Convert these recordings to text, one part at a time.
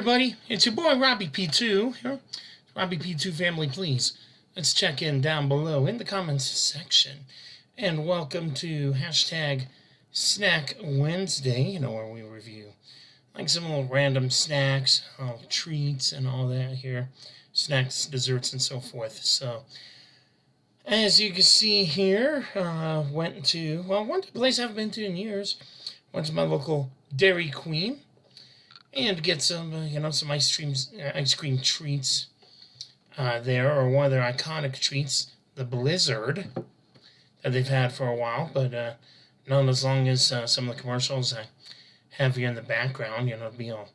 everybody, it's your boy Robbie P2 here. Robbie P2 family, please, let's check in down below in the comments section. And welcome to hashtag Snack Wednesday, where we review like some little random snacks, treats and all that here. Snacks, desserts, and so forth. So, as you can see here, went to a place I haven't been to in years. Went to my local Dairy Queen and get some, some ice cream treats there, or one of their iconic treats, the Blizzard, that they've had for a while, but not as long as some of the commercials I have here in the background. It'll be all,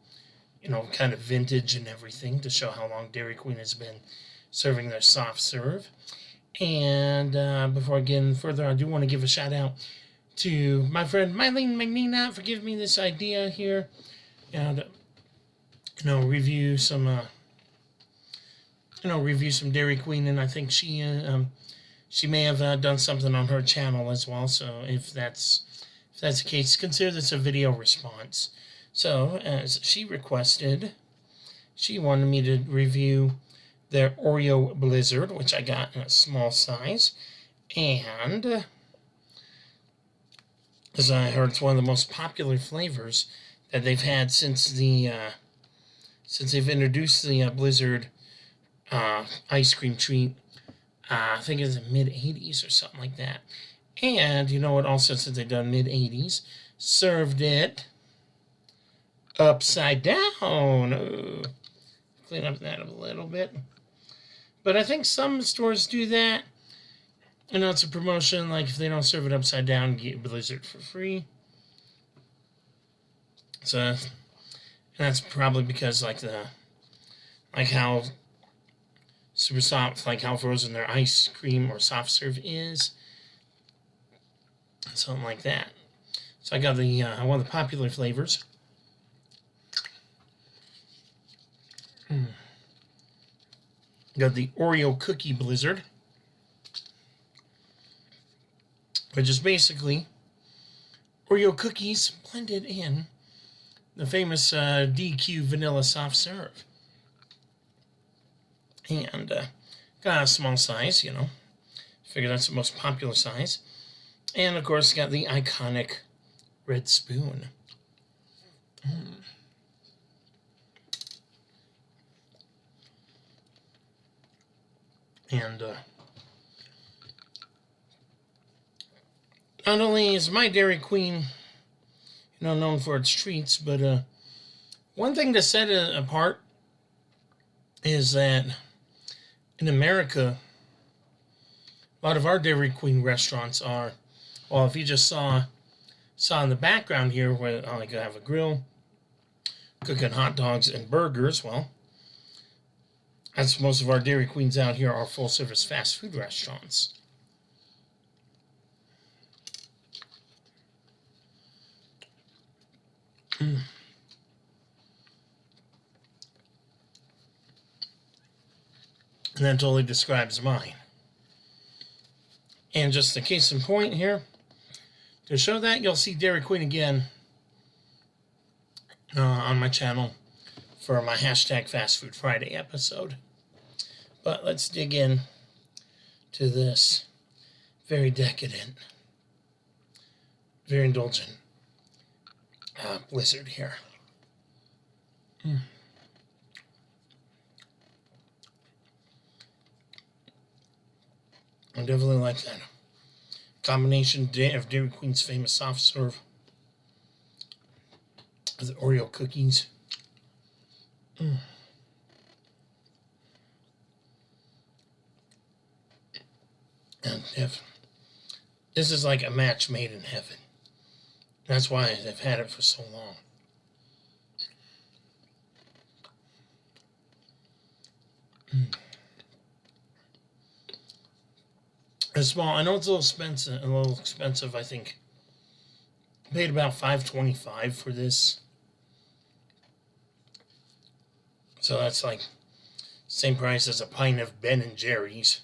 kind of vintage and everything to show how long Dairy Queen has been serving their soft serve. And before I get any further, I do want to give a shout out to my friend Mylene McNeena for giving me this idea here. And review some Dairy Queen, and I think she may have done something on her channel as well. So if that's the case, consider this a video response. So as she requested, she wanted me to review their Oreo Blizzard, which I got in a small size, and as I heard, it's one of the most popular flavors that they've had since they've introduced the Blizzard ice cream treat. I think it's in the mid-'80s or something like that. And you know what? Also, since they've done mid-'80s, served it upside down. Clean up that a little bit. But I think some stores do that. It's a promotion, like if they don't serve it upside down, get Blizzard for free. So that's probably because like how super soft, like how frozen their ice cream or soft serve is. Something like that. So I got the one of the popular flavors. Got the Oreo Cookie Blizzard, which is basically Oreo cookies blended in the famous DQ vanilla soft serve. And got a small size, Figure that's the most popular size. And, of course, got the iconic red spoon. And not only is my Dairy Queen, known for its treats, but one thing to set it apart is that in America, a lot of our Dairy Queen restaurants are, well, if you just saw in the background here where I have a grill, cooking hot dogs and burgers, well, that's most of our Dairy Queens out here are full-service fast food restaurants. And that totally describes mine. And just a case in point here, to show that, you'll see Dairy Queen again on my channel for my hashtag Fast Food Friday episode. But let's dig in to this very decadent, very indulgent Blizzard here. I definitely like that combination of Dairy Queen's famous soft serve with the Oreo cookies. And this is like a match made in heaven. That's why they've had it for so long. It's small. I know it's a little expensive. I think I paid about $5.25 for this. So that's like same price as a pint of Ben and Jerry's.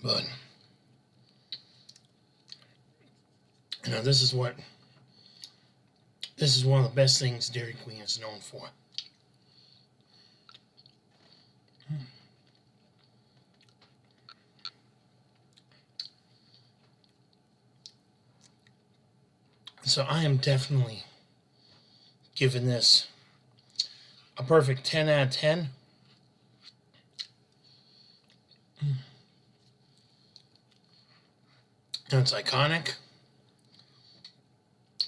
But You know, this is one of the best things Dairy Queen is known for. So I am definitely giving this a perfect 10 out of 10. And it's iconic.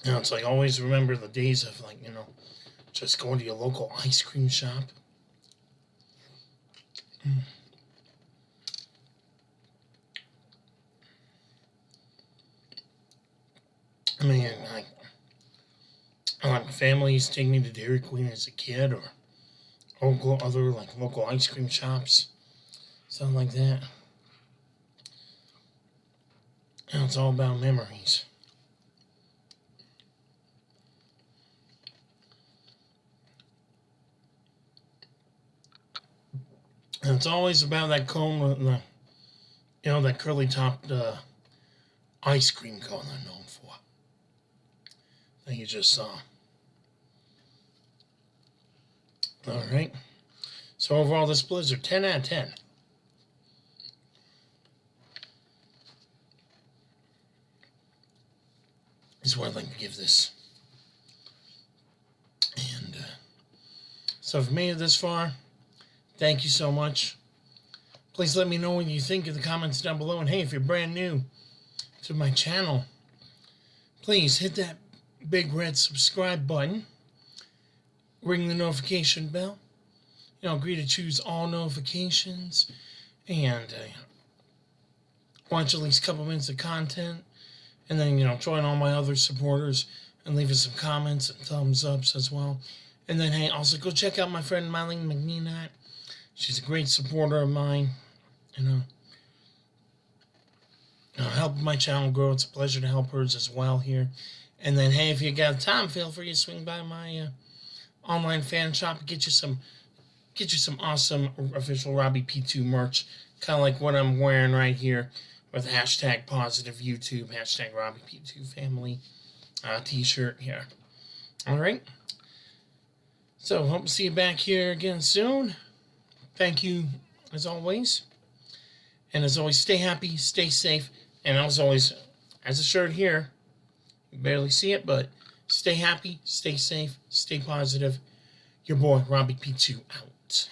You know, it's like always remember the days of, like, you know, just going to your local ice cream shop. I mean, like families take me to Dairy Queen as a kid, or other like local ice cream shops, something like that. And it's all about memories. And it's always about that cone with the, you know, that curly topped ice cream cone they're known for. That you just saw. Alright. So overall, this Blizzard, 10 out of 10. Is what I'd like to give this. And so if you made it this far, thank you so much. Please let me know what you think in the comments down below. And hey, if you're brand new to my channel, please hit that big red subscribe button. Ring the notification bell. You know, agree to choose all notifications. And watch at least a couple minutes of content. And then, you know, join all my other supporters and leave us some comments and thumbs ups as well. And then, hey, also go check out my friend Marlene McNeenat. She's a great supporter of mine. You know, help my channel grow. It's a pleasure to help hers as well here. And then, hey, if you got time, feel free to swing by my online fan shop and get you some awesome official Robbie P2 merch, kind of like what I'm wearing right here with hashtag positive YouTube, hashtag Robbie P2 family t-shirt here. All right. So hope to see you back here again soon. Thank you as always. And as always, stay happy, stay safe, and as always, as a shirt here, you barely see it, but stay happy, stay safe, stay positive. Your boy, Robbie P2, out.